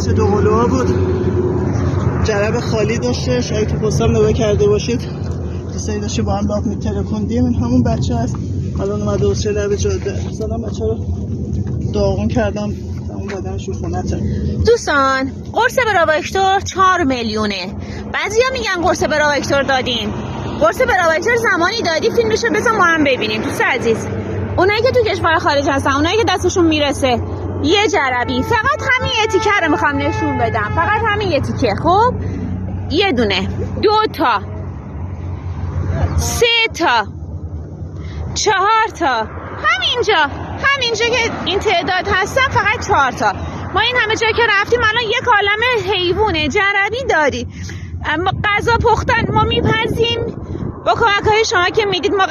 بچه دوقلوها بود، جرب خالی داشته، شاید تو پستم نگاه کرده باشید یه سری داشته با هم لاب میترکندیم. این همون بچه هست، الان اومده واسه لب جاده. مثلا بچه رو داغون کردم، اون بدنش رو خونته. دوستان قرص براوکتور 4 میلیونه. بعضیا میگن قرص براوکتور دادین. قرص براوکتور زمانی دادی فیلمشو بذار ما هم ببینیم. دوست عزیز، اونایی که تو کشور خارج هستن، اونایی که دستشون میرسه یه جربی، فقط همین یه تیکه رو میخوام نشون بدم، فقط همین یه تیکه. خب یه دونه، 2 تا، 3 تا، 4 تا، همینجا که این تعداد هستن فقط 4 تا. ما این همه جا که رفتیم الان یک عالمه حیوونه جربی داری. غذا پختن ما میپزیم با کمک های شما که میدید. ما